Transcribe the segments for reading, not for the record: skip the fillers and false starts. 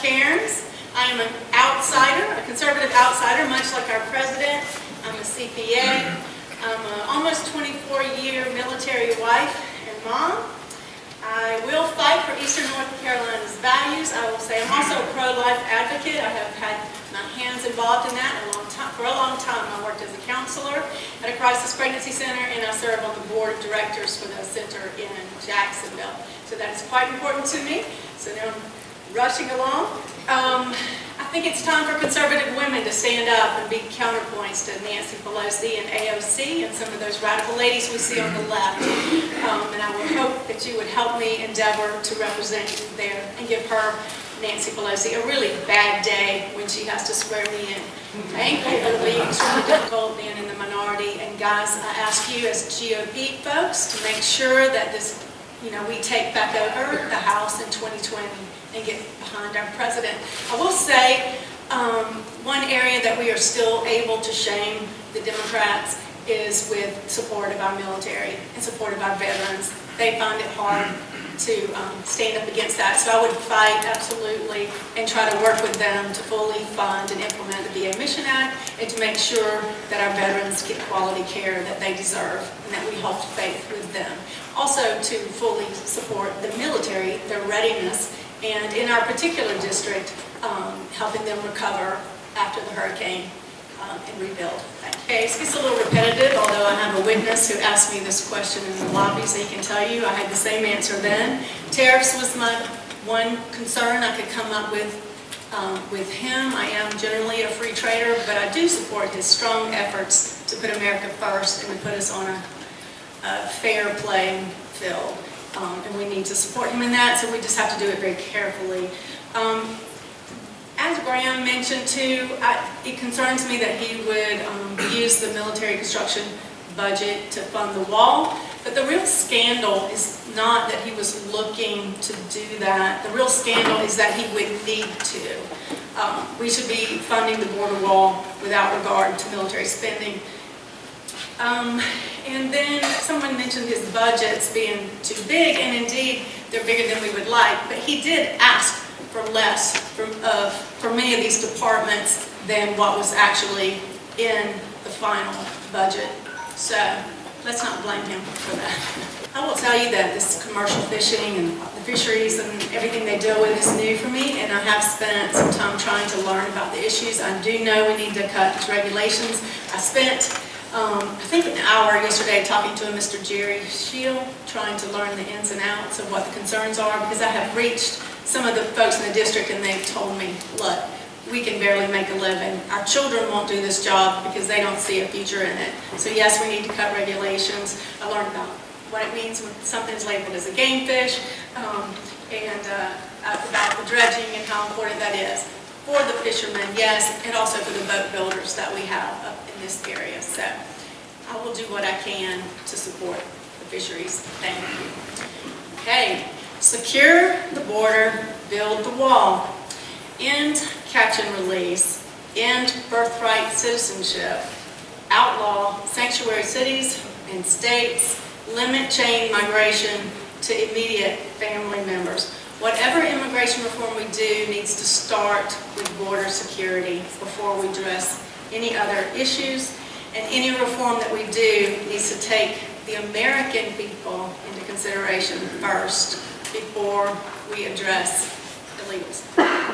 Cairns. I am an outsider, a conservative outsider, much like our president. I'm a CPA. I'm an almost 24-year military wife and mom. I will fight for Eastern North Carolina's values. I will say I'm also a pro-life advocate. I have had my hands involved in that for a long time. I worked as a counselor at a crisis pregnancy center, and I serve on the board of directors for the center in Jacksonville. So that is quite important to me. So now I'm rushing along. I think it's time for conservative women to stand up and be counterpoints to Nancy Pelosi and AOC and some of those radical ladies we see on the left. And I would hope that you would help me endeavor to represent you there and give her, Nancy Pelosi, a really bad day when she has to swear me in. Thankfully, it'll be extremely difficult being in the minority. And guys, I ask you as GOP folks to make sure that this, we take back over the House in 2020 and get behind our president. I will say one area that we are still able to shame the Democrats is with support of our military and support of our veterans. They find it hard to stand up against that. So I would fight absolutely and try to work with them to fully fund and implement the VA Mission Act and to make sure that our veterans get quality care that they deserve and that we hold faith with them. Also to fully support the military, their readiness, and in our particular district, helping them recover after the hurricane and rebuild. Okay, it gets a little repetitive, although I have a witness who asked me this question in the lobby, so he can tell you I had the same answer then. Tariffs was my one concern I could come up with him. I am generally a free trader, but I do support his strong efforts to put America first and to put us on a fair playing field. And we need to support him in that, so we just have to do it very carefully. As Graham mentioned too, it concerns me that he would use the military construction budget to fund the wall, but the real scandal is not that he was looking to do that. The real scandal is that he would need to. We should be funding the border wall without regard to military spending. And then someone mentioned his budgets being too big, and indeed they're bigger than we would like, but he did ask for less for many of these departments than what was actually in the final budget. So let's not blame him for that. I will tell you that this commercial fishing and the fisheries and everything they deal with is new for me, and I have spent some time trying to learn about the issues. I do know we need to cut regulations. I spent I think an hour yesterday talking to Mr. Jerry Shield, trying to learn the ins and outs of what the concerns are, because I have reached some of the folks in the district and they've told me, look, we can barely make a living. Our children won't do this job because they don't see a future in it. So yes, we need to cut regulations. I learned about what it means when something is labeled as a game fish, and about the dredging and how important that is for the fishermen, yes, and also for the boat builders that we have up in this area. So I will do what I can to support the fisheries. Thank you. Okay, secure the border, build the wall, end catch and release, end birthright citizenship, outlaw sanctuary cities and states, limit chain migration to immediate family members. Whatever immigration reform we do needs to start with border security before we address any other issues, and any reform that we do needs to take the American people into consideration first before we address illegals.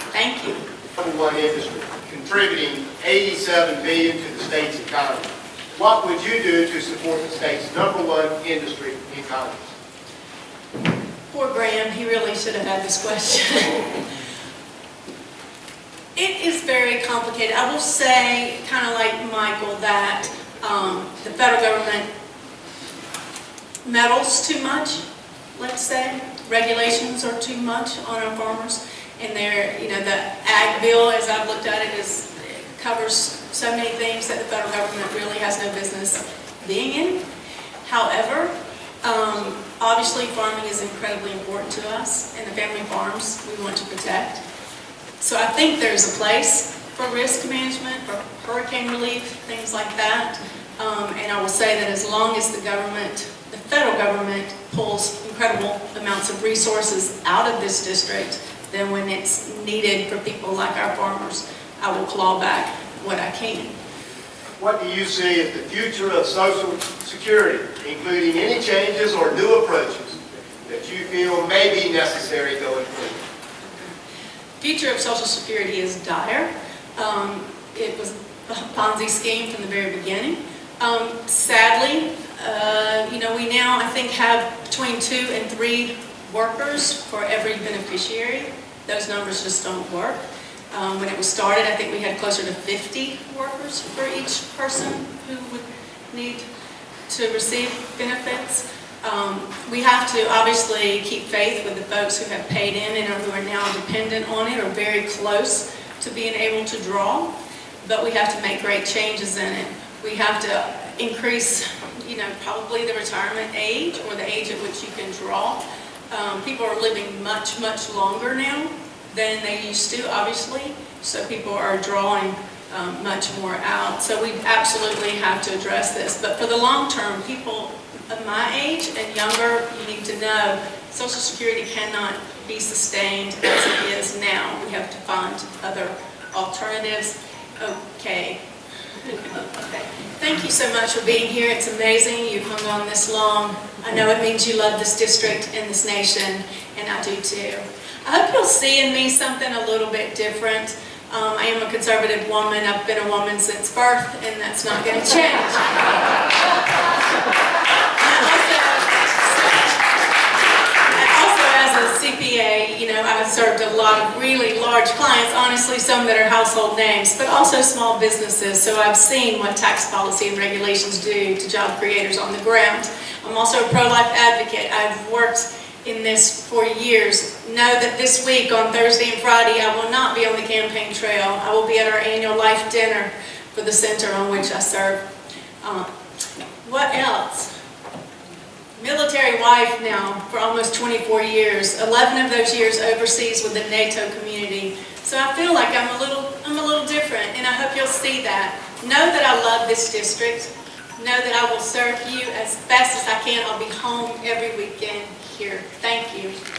Thank you. Number one industry, contributing $87 billion to the state's economy. What would you do to support the state's number one industry economy? Poor Graham, he really should have had this question. It is very complicated. I will say, kind of like Michael, that the federal government meddles too much, let's say. Regulations are too much on our farmers. And the ag bill, as I've looked at it, it covers so many things that the federal government really has no business being in. However, obviously farming is incredibly important to us, and the family farms we want to protect. So I think there's a place for risk management, for hurricane relief, things like that. And I will say that as long as the government, the federal government, pulls incredible amounts of resources out of this district then when it's needed for people like our farmers, I will claw back what I can. What do you see as the future of Social Security, including any changes or new approaches that you feel may be necessary going forward? Future of Social Security is dire. It was a Ponzi scheme from the very beginning. Sadly, we now, I think, have between 2 and 3 workers for every beneficiary. Those numbers just don't work. When it was started, I think we had closer to 50 workers for each person who would need to receive benefits. We have to obviously keep faith with the folks who have paid in and who are now dependent on it or very close to being able to draw, but we have to make great changes in it. We have to increase, probably the retirement age or the age at which you can draw. People are living much, much longer now than they used to, obviously, so people are drawing much more out. So we absolutely have to address this. But for the long term, people of my age and younger, you need to know Social Security cannot be sustained as it is now. We have to find other alternatives. Okay. Thank you so much for being here. It's amazing you've hung on this long. I know it means you love this district and this nation, and I do too. I hope you'll see in me something a little bit different. I am a conservative woman. I've been a woman since birth, and that's not going to change. Also, as a CPA, I've served a lot of really large clients, honestly, some that are household names, but also small businesses. So I've seen what tax policy and regulations do to job creators on the ground. I'm also a pro-life advocate. I've worked in this for years. Know that this week on Thursday and Friday I will not be on the campaign trail. I will be at our annual life dinner for the center on which I serve. What else? Military wife now for almost 24 years. 11 of those years overseas with the NATO community. So I feel like I'm a little different, and I hope you'll see that. Know that I love this district. Know that I will serve you as best as I can. I'll be home every weekend here. Thank you.